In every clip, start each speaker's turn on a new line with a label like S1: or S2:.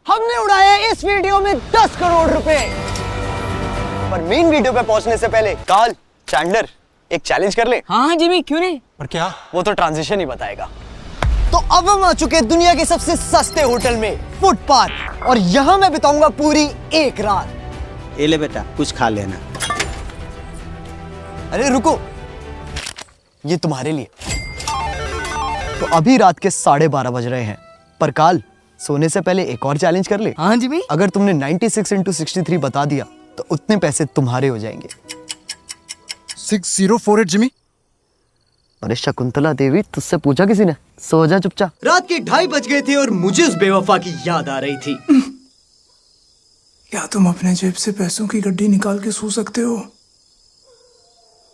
S1: हमने उड़ाया इस वीडियो में 10 करोड़ रुपए। पर मेन वीडियो पे पहुंचने से पहले कार्ल, चैंडलर एक चैलेंज कर ले।
S2: हाँ जिमी, क्यों नहीं?
S3: पर क्या?
S1: वो तो ट्रांजिशन ही बताएगा। तो अब हम आ चुके हैं दुनिया के सबसे सस्ते होटल में, फुटपाथ, और यहाँ मैं बिताऊंगा पूरी एक रात।
S4: ये ले बेटा, कुछ खा लेना।
S1: अरे रुको, ये तुम्हारे लिए। तो अभी रात के 12:30 बज रहे हैं, पर काल सोने से पहले एक और चैलेंज कर ले।
S2: हाँ जिमी।
S1: अगर तुमने 96 into 63 बता दिया तो उतने पैसे तुम्हारे हो जाएंगे।
S3: 6048 जिमी।
S1: अरे शकुंतला देवी, तुझसे पूछा किसी ने? सो जा चुपचाप। रात के 2:30 बज गए थे और मुझे उस बेवफा की याद आ रही थी।
S5: क्या तुम अपने जेब से पैसों की गड्डी निकाल के सो सकते हो?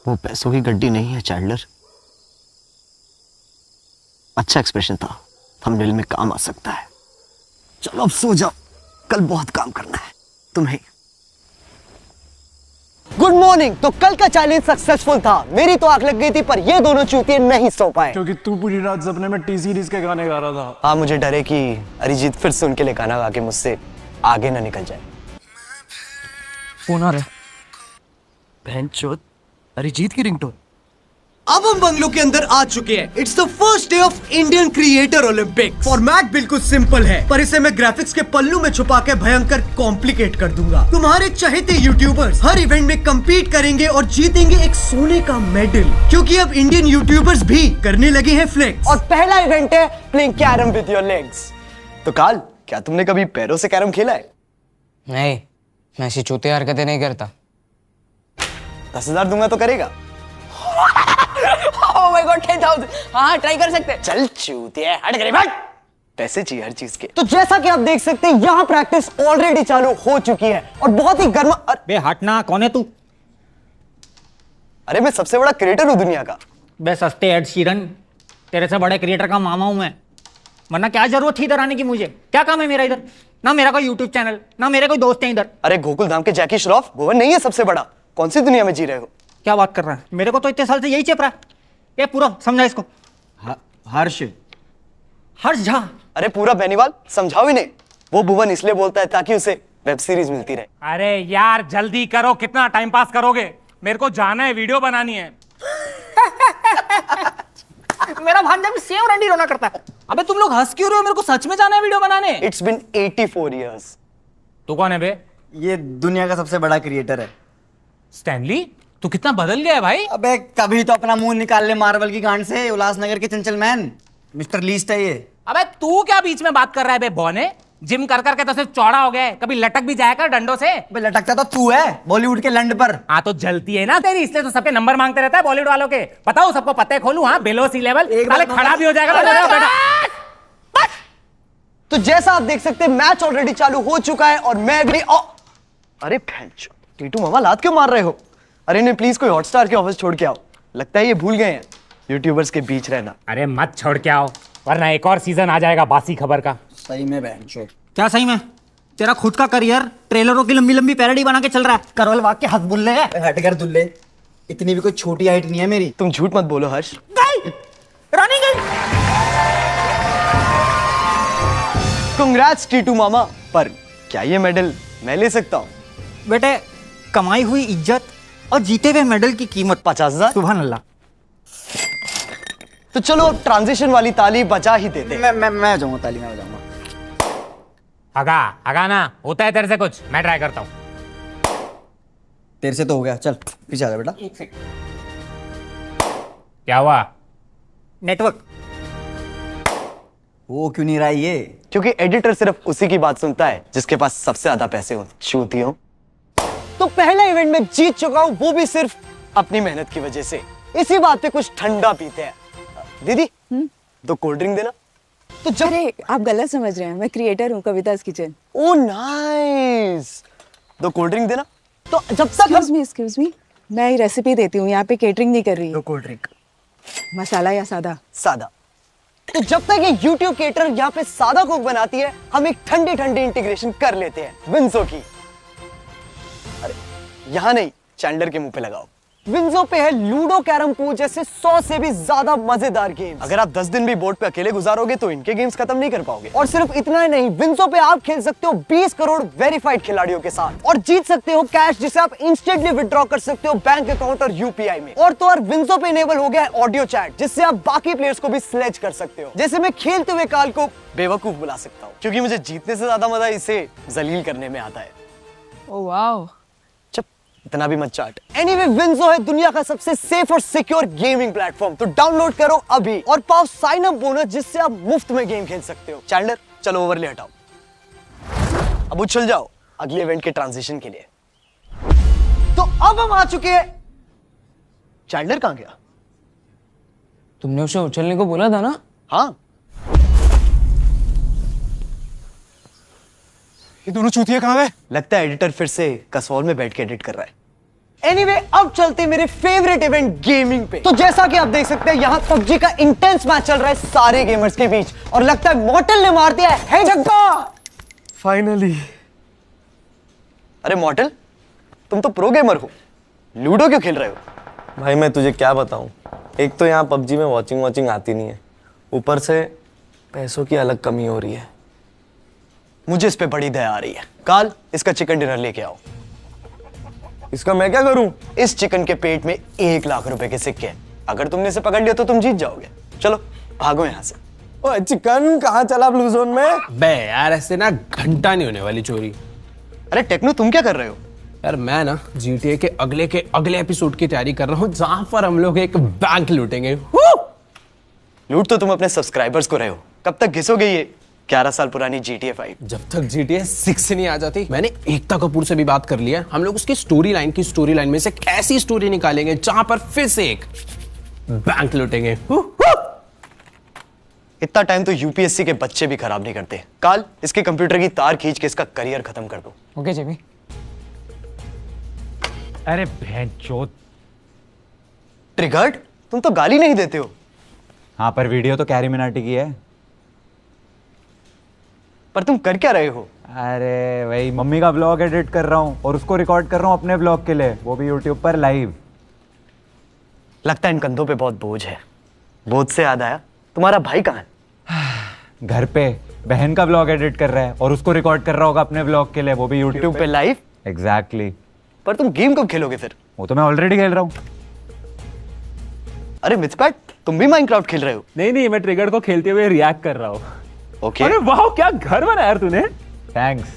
S1: वो पैसों की गड्डी नहीं है चैंडलर। अच्छा एक्सप्रेशन था, थंबनेल में काम आ सकता है। चलो अब सो जाओ, कल बहुत काम करना है तुम्हें। Good morning. तो कल का चैलेंज सक्सेसफुल था। मेरी तो आंख लग गई थी, पर ये दोनों चूतिए नहीं सो पाए।
S3: क्योंकि तू पूरी रात सपने में टी सीरीज के गाने गा रहा था।
S1: हाँ, मुझे डर है कि अरिजीत फिर से उनके लिए गाना गा के मुझसे आगे ना निकल जाए।
S2: फोन आ रहा है।
S1: बहनचोद, अरिजीत की रिंगटोन। अब हम बंगलो के अंदर आ चुके हैं। It's the first day of Indian creator Olympic. Format बिल्कुल सिंपल है, पर इसे मैं ग्राफिक्स के पल्लू में छुपा के भयंकर कॉम्प्लिकेट कर दूंगा। तुम्हारे चहेते यूट्यूबर्स हर इवेंट में compete करेंगे और जीतेंगे एक सोने का मेडल, क्योंकि अब इंडियन यूट्यूबर्स भी करने लगे हैं फ्लेक्स। और पहला इवेंट है playing carrom with your legs. तो काल, क्या तुमने कभी पैरों से कैरम खेला है?
S2: नहीं, मैं ऐसी चूतिया हरकतें नहीं करता।
S1: 10,000 दूंगा तो करेगा?
S2: Oh my God, 10,000। हाँ, ट्राई कर सकते हैं।
S1: चल चूतिया, हट गए भाई। पैसे चाहिए हर चीज के। तो जैसा कि आप देख सकते हैं, यहाँ प्रैक्टिस ऑलरेडी चालू हो चुकी है और बहुत ही गर्मा।
S4: बे हटना, कौन है तू?
S1: अरे मैं सबसे बड़ा क्रिएटर हूँ दुनिया का।
S4: बे सस्ते एड शीरन, तेरे से बड़े क्रिएटर का मामा हूं मैं। वरना क्या जरूरत थी इधर आने की? मुझे क्या काम है मेरा इधर? ना मेरा कोई यूट्यूब चैनल, ना मेरे कोई दोस्त है इधर।
S1: अरे गोकुल धाम के जैकी श्रॉफ, भुवन नहीं है सबसे बड़ा? कौन सी दुनिया में जी रहे हो?
S4: क्या बात कर रहा है? मेरे को तो इतने साल से यही चेप रहा है। ये पूरा समझा इसको। हर्ष झा।
S1: अरे पूरा बेनीवाल समझाओ इन्हें। वो भुवन इसलिए बोलता है ताकि उसे वेब सीरीज मिलती रहे।
S6: अरे यार जल्दी करो, कितना टाइम पास करोगे? मेरे को जाना है, वीडियो बनानी है।
S4: मेरा भांजा भी सेम रंडी रोना करता है।
S6: अबे तुम लोग हंस क्यों रहे हो? मेरे को सच में जाना है वीडियो बनाने।
S1: It's been 84 years।
S6: तू कौन है बे?
S4: ये दुनिया का सबसे बड़ा क्रिएटर है।
S6: स्टैनली, तू कितना बदल गया है भाई।
S4: अबे कभी तो अपना मुंह निकाल ले मार्वल की गांड से। उल्लासनगर के चंचल मैन मिस्टर लीस्ट है ये।
S6: अबे तू क्या बीच में बात कर रहा है बे बौने? जिम कर करके तो सिर्फ चौड़ा हो गया है, कभी लटक भी जाया कर डंडों से।
S4: अबे लटकता तो तू है बॉलीवुड के लंड पर।
S6: हाँ तो जलती है ना तेरी, इसलिए तो सबके नंबर मांगते रहता है बॉलीवुड वालों के। बताओ सबको पते खोलूं? हाँ, बिलो सी लेवल खड़ा भी हो जाएगा बेटा।
S1: तो जैसा आप देख सकते हैं, मैच ऑलरेडी चालू हो चुका है और मैं भी अरे भैंचो, टीटू मामा लात क्यों मार रहे हो? अरे नहीं, प्लीज कोई हॉटस्टार के ऑफिस छोड़ के आओ। लगता है ये भूल गए हैं यूट्यूबर्स के बीच रहना।
S6: अरे मत छोड़ के आओ, वरना एक और सीजन आ जाएगा बासी खबर का।
S4: सही में बहनचोद। क्या सही में? तेरा खुद का करियर ट्रेलरों की लंबी लंबी पैरोडी बना के चल रहा है। करवल वाग के हद बुल्ले है। हट कर दुल्ले, इतनी भी कोई छोटी हाइट नहीं है मेरी।
S1: तुम झूठ मत बोलो हर्ष।
S4: रानी गई।
S1: कांग्रेट्स टीटू मामा, पर क्या ये मेडल मैं ले सकता हूँ?
S4: बेटे, कमाई हुई इज्जत और जीते हुए मेडल की कीमत
S1: 50,000।
S4: सुभान अल्लाह।
S1: तो चलो अब ट्रांजिशन वाली ताली बजा ही देते हैं।
S4: मैं जाऊंगा, ताली में बजाऊंगा।
S6: हगा ना होता है तेरे से कुछ? मैं ट्राई करता हूँ।
S4: तेरे से तो हो गया, चल पीछे आ जा बेटा।
S6: एक सेकंड। क्या हुआ?
S4: नेटवर्क। वो क्यों नहीं रहा ये?
S1: क्योंकि एडिटर सिर्फ उसी की बात सुनता है जिसके पास सबसे ज्यादा पैसे हो। चूतियों। तो पहला इवेंट में जीत चुका हूं, वो भी सिर्फ अपनी मेहनत की वजह से। इसी बात पे कुछ ठंडा पीते हैं। दीदी, 2 कोल्ड ड्रिंक देना। तो जब
S7: अरे आप गलत समझ रहे हैं, मैं क्रिएटर हूँ कविता's किचन।
S1: ओ नाइस। 2 कोल्ड ड्रिंक देना। तो जब तक
S7: एक्सक्यूज मी, मैं रेसिपी देती हूँ, यहाँ पे केटरिंग नहीं कर रही।
S1: 2 कोल्ड ड्रिंक।
S7: मसाला या सादा?
S1: सादा। तो जब तक ये YouTube केटर यहाँ पे सादा कोक बनाती है, हम एक ठंडी ठंडी इंटीग्रेशन कर लेते हैं विंसो की। अरे यहाँ नहीं, चैंडलर के मुंह पे लगाओ। विंजो पे है लूडो, कैरम पूल जैसे 100 से भी ज्यादा मजेदार गेम्स। अगर आप 10 दिन भी बोर्ड पे अकेले गुजारोगे तो इनके गेम्स खत्म नहीं कर पाओगे। और सिर्फ इतना ही नहीं, विंजो पे आप खेल सकते हो 20 करोड़ वेरीफाइड खिलाड़ियों के साथ और जीत सकते हो कैश जिसे आप इंस्टेंटली विड्रॉ कर सकते हो बैंक अकाउंट और यूपीआई में। और तो और विंजो पे इनेबल हो गया है ऑडियो चैट जिससे आप बाकी प्लेयर्स को भी स्लेज कर सकते हो। जैसे मैं खेलते हुए काल को बेवकूफ बुला सकता हूँ क्योंकि मुझे जीतने से ज्यादा मजा इसे जलील करने में आता है।
S2: ओह वाओ,
S1: चुप, इतना भी मत चाट। एनीवे, विंजो है दुनिया का सबसे सेफ और सिक्योर गेमिंग प्लेटफॉर्म, तो डाउनलोड करो अभी और पाओ साइन अप बोनस जिससे आप मुफ्त में गेम खेल सकते हो। चैंडलर, चलो ओवरले हटाओ, अब उछल जाओ अगले इवेंट के ट्रांजिशन के लिए। तो अब हम आ चुके हैं। चैंडलर कहां गया?
S2: तुमने उसे उछलने को बोला था ना?
S1: हाँ,
S3: ये दोनों चूतिया कहाँ गए?
S1: लगता है एडिटर फिर से कसौल में बैठ के एडिट कर रहा है। एनीवे, अब चलते मेरे फेवरेट इवेंट गेमिंग पे। तो जैसा कि आप देख सकते हैं यहाँ पबजी का इंटेंस मैच चल रहा है सारे गेमर्स के बीच और लगता है मॉर्टल ने मार दिया है छक्का।
S3: फाइनली।
S1: अरे मॉर्टल, तुम तो प्रो गेमर हो, लूडो क्यों खेल रहे हो?
S8: भाई मैं तुझे क्या बताऊं, एक तो यहाँ पबजी में वॉचिंग आती नहीं है, ऊपर से पैसों की अलग कमी हो रही है।
S1: मुझे इस पे बड़ी दया आ रही है। काल, इसका चिकन डिनर लेके आओ।
S8: इसका मैं क्या करूं?
S1: इस चिकन के पेट में 1 लाख रुपए के सिक्के हैं। अगर तुमने इसे पकड़ लिया तो तुम जीत जाओगे। चलो भागो यहाँ से।
S8: ओए चिकन कहाँ चला ब्लू जोन में?
S9: बे यार, ऐसे ना घंटा नहीं होने वाली चोरी।
S1: अरे टेक्नो, तुम क्या कर रहे हो?
S9: यार मैं ना GTA के अगले एपिसोड की तैयारी कर रहा हूँ जहां पर हम लोग एक बैंक लूटेंगे।
S1: लूट तो तुम अपने सब्सक्राइबर्स को रहे हो, कब तक घिसोगे ये 11 साल पुरानी GTA 5?
S9: जब तक GTA 6 नहीं आ जाती। मैंने एकता कपूर से भी बात कर लिया, हम लोग उसकी स्टोरी लाइन में से एक ऐसी स्टोरी निकालेंगे जहां पर फिर से एक बैंक लूटेंगे।
S1: इतना टाइम तो यूपीएससी के बच्चे भी खराब नहीं करते। काल, इसके कंप्यूटर की तार खींच के इसका करियर खत्म कर दो।
S2: ओके जेबी।
S6: अरे भैंचोद,
S1: ट्रिगर्ड, तुम तो गाली नहीं देते हो।
S10: हाँ, पर वीडियो तो कैरी मिनाटी की है।
S1: पर तुम कर क्या रहे हो?
S10: अरे वही मम्मी का ब्लॉग एडिट कर रहा हूँ और उसको रिकॉर्ड कर रहा हूँ अपने ब्लॉग के लिए, वो भी यूट्यूब पर लाइव।
S1: लगता है इन कंधों पे बहुत बोझ है। बोझ से याद आया, तुम्हारा भाई कहाँ है?
S10: घर पे बहन का ब्लॉग एडिट कर रहा है और उसको रिकॉर्ड कर रहा होगा अपने ब्लॉग के लिए, वो भी यूट्यूब
S1: पे लाइव।
S10: एग्जैक्टली।
S1: पर तुम गेम कब खेलोगे फिर?
S10: वो तो मैं ऑलरेडी खेल रहा हूँ।
S1: अरे मिथपैट, तुम भी माइनक्राफ्ट खेल रहे हो?
S6: नहीं, मैं ट्रिगर को खेलते हुए रिएक्ट कर रहा हूँ।
S1: ओके।
S6: अरे वाह, क्या घर बनाया यार तूने।
S10: थैंक्स।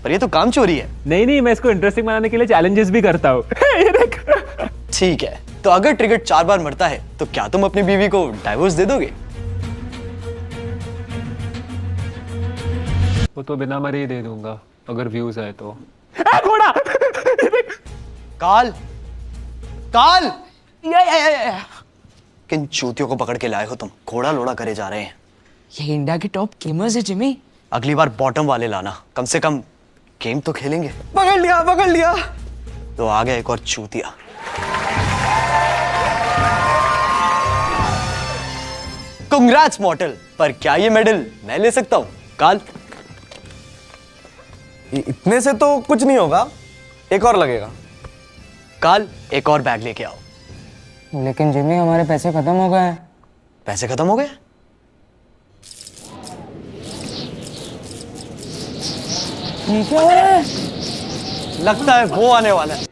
S1: पर ये तो काम चोरी है।
S6: नहीं, मैं इसको इंटरेस्टिंग बनाने के लिए चैलेंजेस भी करता हूँ। ये देख।
S1: ठीक है, तो अगर ट्रिगर 4 बार मरता है तो क्या तुम अपनी बीवी को डाइवोर्स दे दोगे?
S3: वो तो बिना मरे ही दे दूंगा अगर व्यूज आए तो।
S6: घोड़ा।
S1: काल, काल, किन चूतियों को पकड़ के लाए हो तुम? घोड़ा लोड़ा करे जा रहे हैं।
S2: ये इंडिया के टॉप गेमर्स है जिमी।
S1: अगली बार बॉटम वाले लाना, कम से कम गेम तो खेलेंगे।
S8: पकड़ लिया।
S1: तो आ गया एक और चूतिया। कांग्रेट्स मॉर्टल, पर क्या ये मेडल मैं ले सकता हूँ? काल,
S8: इतने से तो कुछ नहीं होगा, एक और लगेगा।
S1: काल, एक और बैग लेके आओ।
S2: लेकिन जिमी, हमारे पैसे खत्म हो गए हैं।
S1: पैसे खत्म हो गए?
S2: ये क्या हो रहा है?
S1: लगता है वो आने वाला है।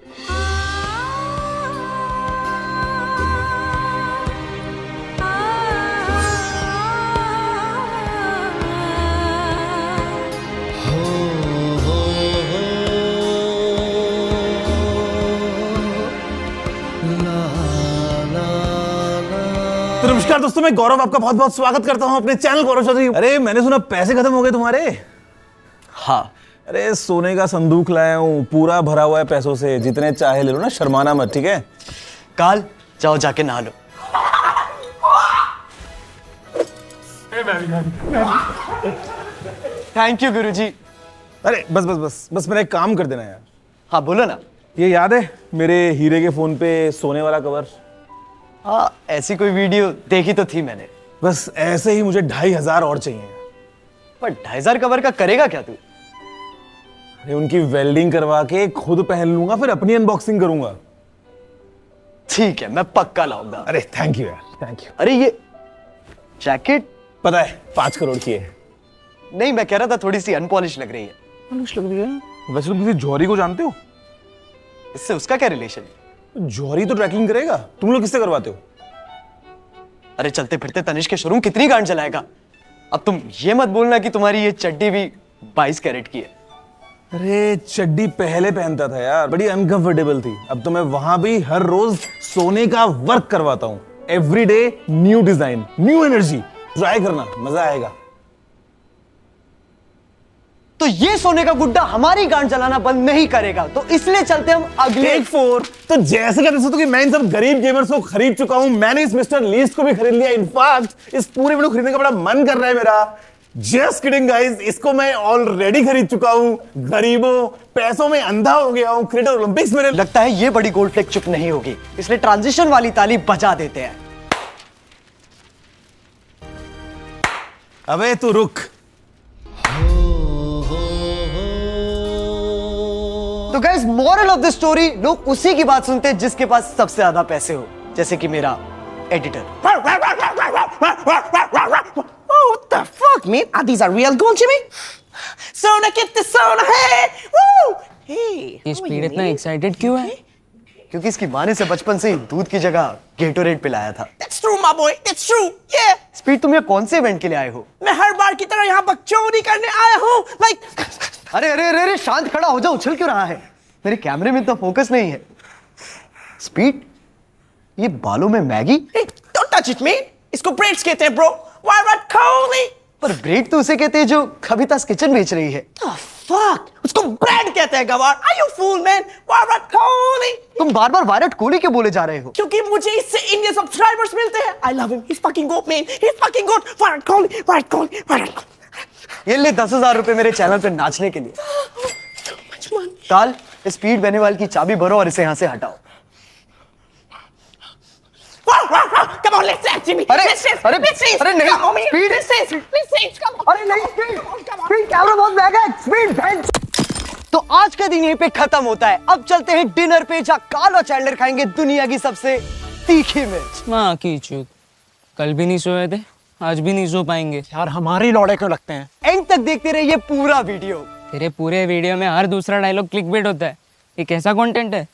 S3: तो नमस्कार दोस्तों, मैं गौरव आपका बहुत बहुत स्वागत करता हूं अपने चैनल गौरव चौधरी। अरे मैंने सुना पैसे खत्म हो गए तुम्हारे।
S1: हाँ।
S3: अरे सोने का संदूक लाया हूं, पूरा भरा हुआ है पैसों से, जितने चाहे ले लो ना, शर्माना मत, ठीक है?
S1: काल, जाओ जाके नहा लो। थैंक यू गुरुजी।
S3: अरे बस मेरा एक काम कर देना यार।
S1: हाँ बोलो ना।
S3: ये याद है मेरे हीरे के फोन पे सोने वाला कवर?
S1: हाँ, ऐसी कोई वीडियो देखी तो थी मैंने।
S3: बस ऐसे ही मुझे 2500 और चाहिए।
S1: पर 2500 कवर का करेगा क्या तू?
S3: अरे उनकी वेल्डिंग करवा के खुद पहन लूंगा, फिर अपनी अनबॉक्सिंग करूंगा।
S8: ठीक है, मैं पक्का लाऊंगा।
S3: अरे थैंक यू यार, थैंक यू।
S8: अरे ये जैकेट
S3: पता है 5 करोड़ की है।
S8: नहीं, मैं कह रहा था थोड़ी सी अनपॉलिश लग रही है।
S3: पॉलिश लग रही है? वैसे तुम किसी जौहरी को जानते हो?
S8: इससे उसका क्या रिलेशन है?
S3: जौहरी तो ट्रैकिंग करेगा, तुम लोग किससे करवाते हो?
S8: अरे चलते फिरते तनिष्क के शोरूम कितनी गांड चलाएगा। अब तुम ये मत बोलना कि तुम्हारी ये चड्डी भी 22 कैरेट की है।
S3: अरे चड्डी पहले पहनता था यार, बड़ी अनकंफर्टेबल थी। अब तो मैं वहां भी हर रोज सोने का वर्क करवाता हूँ। Every day new design, new energy. Try करना, मजा आएगा।
S8: तो ये सोने का गुड्डा हमारी गांड चलाना बंद नहीं करेगा, तो इसलिए चलते हम अगले
S3: टेक 4। तो जैसे कहते हो कि मैं इन सब गरीब गेमर्स को खरीद चुका हूं, मैंने इस मिस्टर लीस्ट को भी खरीद लिया। इनफैक्ट इस पूरे वीडियो खरीदने का बड़ा मन कर रहा है मेरा। जस्ट किडिंग गाइस, इसको मैं ऑलरेडी खरीद चुका हूं। गरीबों, पैसों में अंधा हो गया हूं। क्रिएटर ओलंपिक्स में
S8: लगता है ये बड़ी गोल्ड फ्लेक चुप नहीं होगी, इसलिए ट्रांजिशन वाली ताली बजा देते हैं।
S3: अबे तू रुक।
S8: तो guys, moral of the story, लोग उसी की बात सुनते हैं जिसके पास सबसे ज्यादा पैसे हो, जैसे कि मेरा editor.
S2: Oh, what the fuck, man? Are these are real gold, Jimmy? Sona, get the Sona, hey! Woo! Hey! ये स्पीड इतना एक्साइटेड क्यों है?
S8: क्योंकि इसकी माँ ने से बचपन से ही दूध की जगह गेटोरेड पिलाया था।
S2: That's true, my boy. That's true. Yeah.
S8: Speed, तुम ये कौन से इवेंट के लिए आए हो?
S2: मैं हर बार की तरह यहाँ बकचोदी करने आया हूँ। Like.
S8: अरे अरे अरे अरे, शांत खड़ा हो जाओ, उछल क्यों रहा है? मेरे कैमरे में तो फोकस नहीं है। स्पीड, ये बालों में Maggi?
S2: Hey, don't touch it, man. इसको ब्रेड्स कहते हैं, bro. Virat Kohli.
S8: पर ब्रेड तो उसे कहते हैं जो कविता's किचन बेच रही है।
S2: The fuck? उसको ब्रेड कहते हैं, गवार। Are you fool, man? Virat Kohli.
S8: तुम बार बार विराट कोहली क्यों बोले जा रहे हो?
S2: क्योंकि मुझे इससे इंडियन सब्सक्राइबर्स मिलते हैं। I love him. He's fucking goat, man. He's fucking goat. Virat Kohli. Virat Kohli. Virat Kohli.
S8: ये ले 10,000 रुपए मेरे चैनल पे नाचने के लिए। काल, स्पीड बेनीवाल की चाबी भरो और इसे यहाँ से हटाओ।
S2: Come on, let's dance, Jimmy.
S8: अरे
S2: let's dance.
S8: अरे
S2: Let's dance.
S8: अरे नहीं,
S2: Come on, man.
S8: Speed,
S2: Let's dance. Let's dance. Come on.
S8: अरे नहीं स्पीड, स्पीड कैमरा बहुत महंगा है। Speed bench. तो आज का दिन यहीं पे खत्म होता है। अब चलते हैं डिनर पे, जहाँ काल और चैंडलर खाएंगे दुनिया की सबसे तीखी मिर्च।
S2: माँ की चूत। कल भी नहीं सोए थे, आज भी नहीं सो पाएंगे।
S4: यार हमारे लौड़े क्यों लगते हैं?
S8: एंड तक देखते रहिए पूरा वीडियो।
S2: तेरे पूरे वीडियो में हर दूसरा डायलॉग क्लिकबेट होता है। ये कैसा कंटेंट है?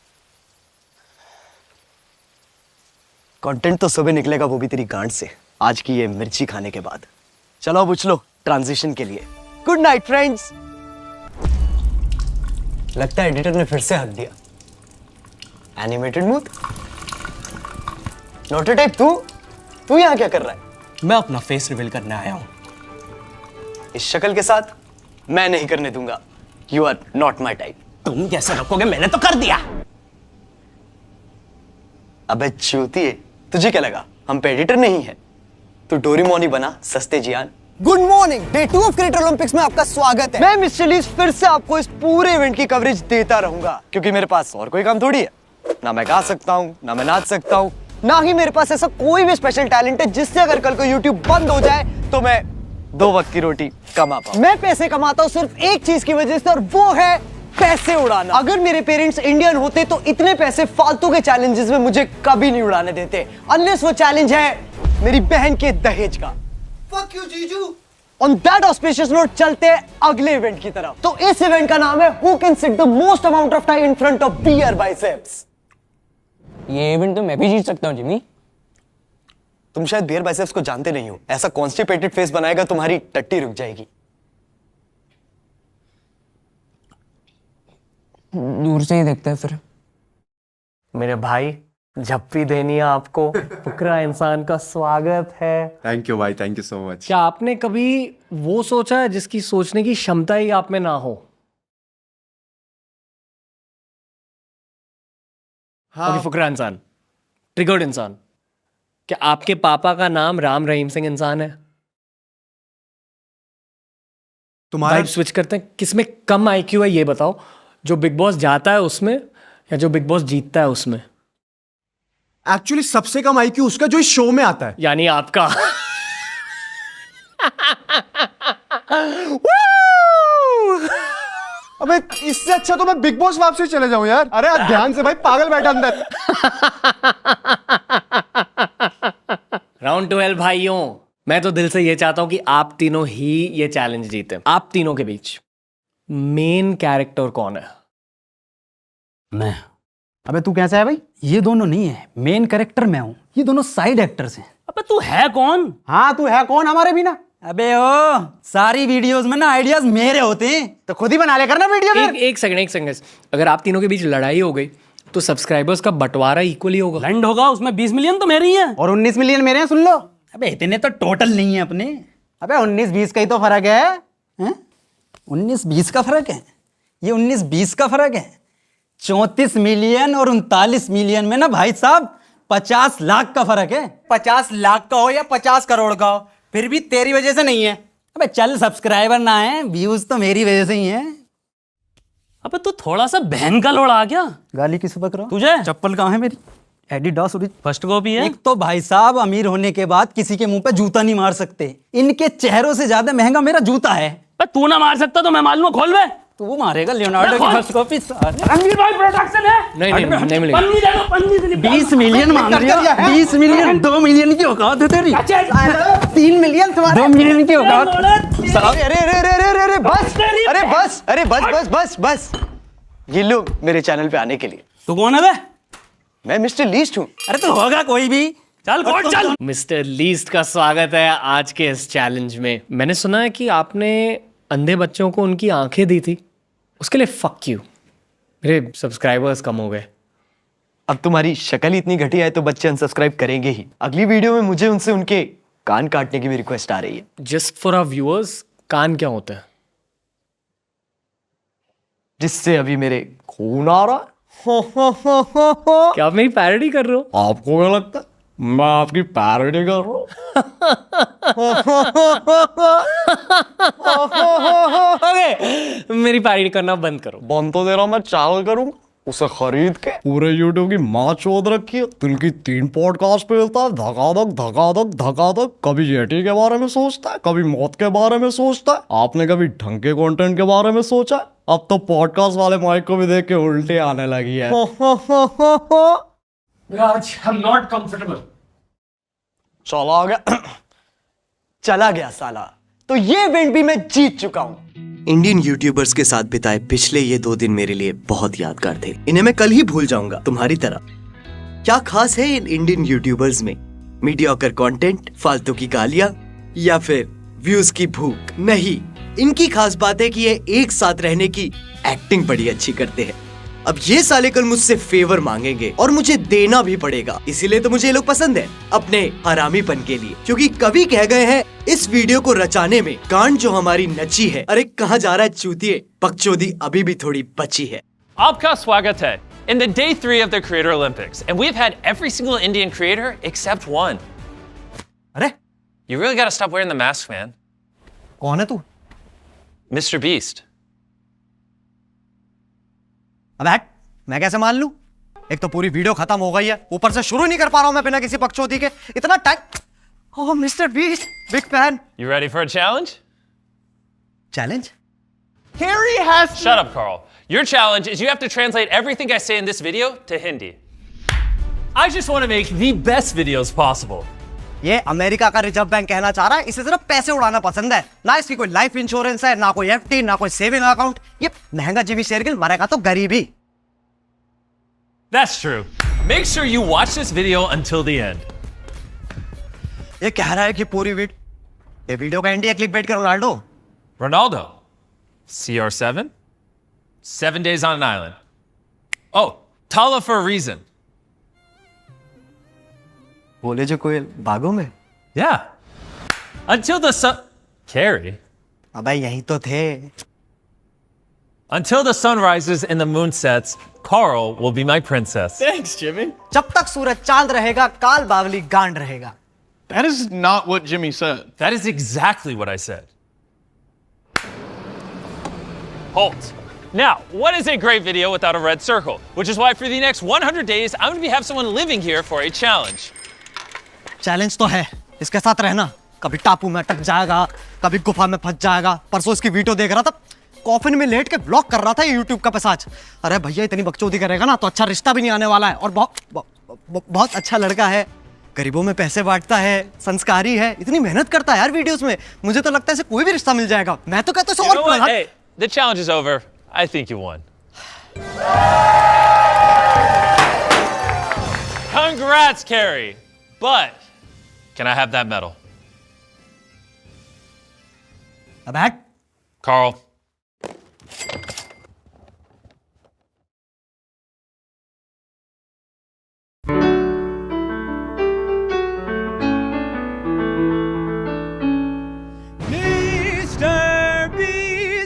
S8: कंटेंट तो सुबह निकलेगा, वो भी तेरी गांड से, आज की ये मिर्ची खाने के बाद। चलो अब उछलो ट्रांजिशन के लिए। Good night friends. लगता है एडिटर ने फिर से हक दिया। Animated mood. नोटोटाइप, तू यहाँ क्या कर रहा है?
S11: मैं अपना फेस रिवील करने आया हूँ।
S8: इस शक्ल के साथ मैं नहीं करने दूंगा। You are not my type.
S11: तुम कैसे रखोगे? मैंने तो कर दिया।
S8: अबे चूतिए, तुझे क्या लगा हम पे एडिटर नहीं है? तू डोरेमोन ही बना, सस्ते Gian. Good morning, day 2 of creator Olympics में आपका स्वागत है। मैं मिस्टर लीस्ट फिर से आपको इस पूरे इवेंट की कवरेज देता रहूंगा, क्योंकि मेरे पास और कोई काम थोड़ी है। ना मैं गा सकता हूँ, ना मैं नाच सकता हूँ, ना ही मेरे पास ऐसा कोई भी स्पेशल टैलेंट है जिससे अगर कल को यूट्यूब बंद हो जाए तो मैं 2 वक्त की रोटी कमा पाऊं। मैं पैसे कमाता हूँ सिर्फ एक चीज की वजह से, और वो है पैसे उड़ाना। अगर मेरे पेरेंट्स इंडियन होते तो इतने पैसे फालतू के चैलेंजेस में मुझे कभी नहीं उड़ाने देते, अनलेस वो चैलेंज है मेरी बहन के दहेज का। Fuck you, जीजू। On that auspicious note, चलते हैं अगले इवेंट की तरफ। तो इस इवेंट का नाम है Who can sit the most amount of time in front of beer biceps।
S2: ये इवेंट तो मैं भी जीत सकता हूँ, जिमी।
S8: तुम शायद बियर बाइसेप्स को जानते नहीं हो। ऐसा कॉन्स्टिपेटेड फेस बनाएगा तुम्हारी टट्टी रुक जाएगी।
S2: दूर से ही देखता है फिर।
S11: मेरे भाई, झप्पी देनी है आपको। फुकरा इंसान का स्वागत है।
S12: थैंक यू भाई, थैंक यू सो मच।
S13: क्या आपने कभी वो सोचा है जिसकी सोचने की क्षमता ही आप में ना हो?
S12: हाँ।
S13: अभी फुकरा इंसान, ट्रिगर्ड इंसान। क्या आपके पापा का नाम राम रहीम सिंह इंसान है?
S12: तुम्हारा
S13: वाइब स्विच करते हैं। किसमें कम आईक्यू है ये बताओ, जो बिग बॉस जाता है उसमें या जो बिग बॉस जीतता है उसमें?
S12: एक्चुअली सबसे कम आईक्यू उसका जो इस शो में आता है,
S13: यानी आपका।
S12: अबे इससे अच्छा तो मैं बिग बॉस वापसी चले जाऊं यार। अरे ध्यान से भाई, पागल बैठा अंदर।
S13: राउंड 12 भाइयों, मैं तो दिल से ये चाहता हूं कि आप तीनों ही ये चैलेंज जीते। आप तीनों के बीच मेन कैरेक्टर कौन है?
S4: मैं। अबे तू कैसा है भाई? ये दोनों नहीं है, मेन कैरेक्टर मैं हूँ, ये दोनों साइड एक्टर्स हैं।
S14: अबे तू है कौन?
S4: हाँ तू है कौन हमारे बिना? अबे ओ, सारी वीडियोस में ना आइडियाज मेरे होते हैं, तो खुद ही बना ले करना वीडियो में।
S13: एक सेकंड, अगर आप तीनों के बीच लड़ाई हो गई तो सब्सक्राइबर्स का बंटवारा इक्वली होगा।
S14: लैंड होगा, उसमें 20 मिलियन तो मेरे ही हैं
S4: और 19 मिलियन मेरे हैं, सुन लो। अबे इतने तो टोटल नहीं है अपने। अबे 19-20 का ही तो फर्क है, 19-20 का फर्क है, ये 19-20 का फर्क है। 34 मिलियन और 39 मिलियन में ना भाई साहब 50 लाख का फर्क है। 50 लाख का हो या 50 करोड़ का हो, फिर भी तेरी वजह से नहीं है। अबे चल, सब्सक्राइबर ना है, व्यूज तो मेरी वजह से ही है।
S14: अबे तू थोड़ा सा बहन का लोड़ा आ गया।
S4: गाली किस बक रहा?
S14: तुझे
S4: चप्पल कहाँ है मेरी? एडिडास
S14: फर्स्ट कॉपी है।
S4: एक तो भाई साहब अमीर होने के बाद किसी के मुंह पे जूता नहीं मार सकते, इनके चेहरों से ज्यादा महंगा मेरा जूता है।
S14: तू ना मार सकता तो मैं मालूम, खोल बे।
S4: तू मारेगा लियोनार्डो की फर्स्ट कॉपी।
S14: रणवीर भाई प्रोडक्शन है।
S13: नहीं मिलेगा।
S14: पन्नी दे दो, पन्नी दे दो।
S4: 20 मिलियन मांग रही है। 20 मिलियन, 2 मिलियन की औकात है तेरी। 3 मिलियन तुम्हारे, 2 मिलियन की औकात।
S8: बस ये लोग मेरे चैनल पे आने के लिए।
S14: तू कौन है बे?
S8: मैं मिस्टर लीस्ट हूँ।
S4: अरे तो होगा कोई भी।
S14: चल कोर्ट चल।
S13: मिस्टर लीस्ट का स्वागत है आज के इस चैलेंज में। मैंने सुना है कि आपने अंधे बच्चों को उनकी आंखें दी थी, उसके लिए फक यू। मेरे सब्सक्राइबर्स कम हो गए।
S8: अब तुम्हारी शक्ल ही इतनी घटिया है तो बच्चे अनसब्सक्राइब करेंगे ही। अगली वीडियो में मुझे उनसे उनके कान काटने की भी रिक्वेस्ट आ रही है।
S13: जस्ट फॉर आवर व्यूअर्स, कान क्या होता है?
S8: जिससे अभी मेरे खून आ रहा है।
S13: क्या आप मेरी पैरोडी कर रहे हो?
S8: आपको क्या लगता है मैं आपकी पैरोडी कर रहा हूँ?
S13: ओके, मेरी पैरोडी करना बंद करो।
S8: बंद तो दे रहा, मैं चैनल करूंगा उसे खरीद के। पूरे यूट्यूब की माँ चोद रखी है। दिन की 3 पॉडकास्ट पे मिलता है, धकाधक। कभी जेटी के बारे में सोचता है, कभी मौत के बारे में सोचता है। आपने कभी ढंग के कंटेंट के बारे में सोचा है? अब तो पॉडकास्ट वाले माइक को भी देख के उल्टे आने लगी है।
S14: राज, I'm not comfortable.
S8: चला गया साला। तो ये इवेंट भी मैं जीत चुका हूँ। इंडियन यूट्यूबर्स के साथ बिताए पिछले ये 2 दिन मेरे लिए बहुत यादगार थे। इन्हें मैं कल ही भूल जाऊंगा, तुम्हारी तरह। क्या खास है इन इंडियन यूट्यूबर्स में? मीडियोकर कंटेंट, फालतू की गालियां, या फिर व्यूज की भूख? नहीं, इनकी खास बात है कि ये एक साथ रहने की एक्टिंग बड़ी अच्छी करते हैं। अब ये साले कल मुझसे फेवर मांगेंगे और मुझे देना भी पड़ेगा, इसीलिए तो मुझे ये लोग पसंद है, अपने हरामीपन के लिए। क्योंकि कवि कह गए हैं, इस वीडियो को रचाने में गांड जो हमारी नची है। अरे कहाँ जा रहा है चूतिए, बकचोदी अभी भी थोड़ी बची है।
S15: आपका स्वागत है in the day 3 of the Creator Olympics, and we've had every single Indian creator except one.
S8: अरे
S15: You really gotta stop wearing the mask, man.
S8: कौन है तू?
S15: Mr. Beast.
S8: अब हट, मैं कैसे मान लूं? एक तो पूरी वीडियो खत्म हो गई है, ऊपर से शुरू नहीं कर पा रहा हूं मैं बिना किसी बकचोदी के। इतना time. Oh mister beast, big fan.
S15: You ready for a challenge?
S8: Challenge?
S15: Harry has to... Shut up, Carl. Your challenge is you have to translate everything I say in this video to Hindi. I just want to make the best videos possible.
S8: ये America का reserve bank कहना चाह रहा है, इसे सिर्फ पैसे उड़ाना पसंद है। ना इसकी कोई लाइफ इंश्योरेंस है, ना कोई एफडी, ना कोई सेविंग अकाउंट। ये महंगा जीवी शेरगिल, मरेगा तो गरीबी।
S15: That's true. Make sure you watch this video until the end.
S8: ये कह रहा है कि पूरी ये वीडियो का एंड है क्लिकबेट का Ronaldo.
S15: Ronaldo. CR7? 7 days on an island. Oh, Tala for a reason.
S8: बोले जो कोयल बागों में?
S15: Yeah. Until the sun... Carrie.
S8: अबे यही तो थे।
S15: Until the sun rises and the moon sets, Carl will be my princess.
S14: Thanks, Jimmy.
S8: जब तक सूरज चांद रहेगा, काल बावली गांड रहेगा।
S16: That is not what Jimmy said.
S15: That is exactly what I said. Halt. Now, what is a great video without a red circle? Which is why for the next 100 days, I'm going to have someone living here for a challenge.
S8: Challenge तो है, इसके साथ रहना। कभी टापू में अटक जाएगा, कभी गुफा में फंस जाएगा। परसों इसकी वीडियो देख रहा था, कॉफिन में लेट के ब्लॉग कर रहा था यूट्यूब का पैसाज। अरे भैया इतनी बकचोदी करेगा ना तो अच्छा रिश्ता भी नहीं आने वाला है। और बहुत बहुत अच्छा लड़का है, गरीबों में पैसे बांटता है, संस्कारी है, इतनी मेहनत करता है यार वीडियोस में। मुझे तो लगता है इसे कोई भी रिश्ता मिल जाएगा। मैं तो कहता हूं
S15: You know what? Hey, the challenge is over. I think you won. Congrats, Carrie. But can I have that medal?
S8: अब hat
S15: Carl.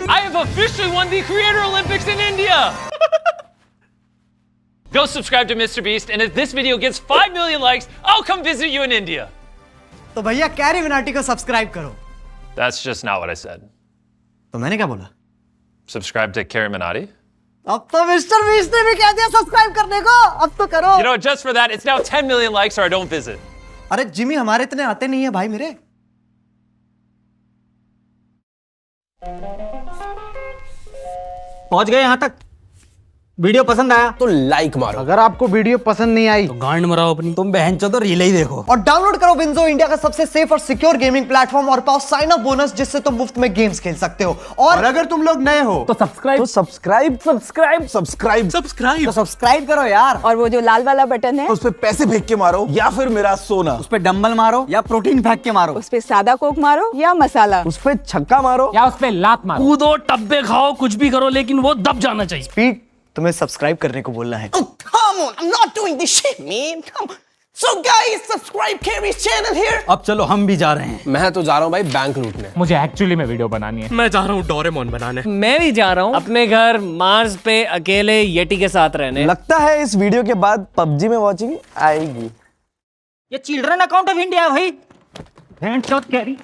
S15: I have officially won the Creator Olympics in India! Go subscribe to Mr. Beast, and if this video gets 5 million likes, I'll come visit you in India.
S8: तो भैया carry Minati को subscribe करो।
S15: That's just not what I said.
S8: तो मैंने क्या बोला?
S15: Subscribe to Carrie Minotti?
S8: अब तो मिस्टर बीस्ट ने भी कह दिया सब्सक्राइब करने को, अब तो करो।
S15: You know, just for that, it's now 10 million likes or I don't visit.
S8: अरे जिमी हमारे इतने आते नहीं है भाई मेरे।
S4: पहुंच गए यहाँ तक। वीडियो पसंद आया
S9: तो लाइक मारो।
S4: अगर आपको वीडियो पसंद नहीं आई तो गांड मराओ अपनी। तुम बहनचोद तो रील ही देखो।
S8: और डाउनलोड करो विंजो, इंडिया का सबसे सेफ और सिक्योर गेमिंग प्लेटफॉर्म, और पाओ साइन अप बोनस जिससे तुम मुफ्त में गेम्स खेल सकते हो। और
S12: अगर तुम लोग नए हो
S4: तो सब्सक्राइब
S3: सब्सक्राइब
S8: तो सब्सक्राइब करो यार।
S7: और वो जो लाल वाला बटन है
S3: उस पे पैसे फेंक के मारो या फिर मेरा सोना।
S4: उस पे डंबल मारो या प्रोटीन फेंक के मारो।
S7: उस पे सादा कोक मारो या मसाला।
S3: उस पे छक्का मारो
S6: या उस पे लात मारो।
S14: कूदो, टब्बे खाओ, कुछ भी करो, लेकिन वो दब जाना चाहिए।
S8: स्पीड तुम्हें सब्सक्राइब करने को बोलना है।
S2: Oh, come on, I'm not doing this shit, man. Come on. So guys, subscribe Carrie's channel here.
S4: अब चलो हम भी जा रहे हैं।
S9: मैं तो जा रहा हूँ भाई बैंक लूटने।
S6: मुझे एक्चुअली में वीडियो बनानी है।
S14: मैं जा रहा हूँ डोरेमोन बनाने।
S13: मैं भी जा रहा हूँ अपने घर मार्स पे अकेले येटी के साथ रहने।
S3: लगता है इस वीडियो के बाद पबजी में वॉचिंग आएगी।
S4: ये चिल्ड्रन अकाउंट ऑफ इंडिया है भाई।
S6: कैरी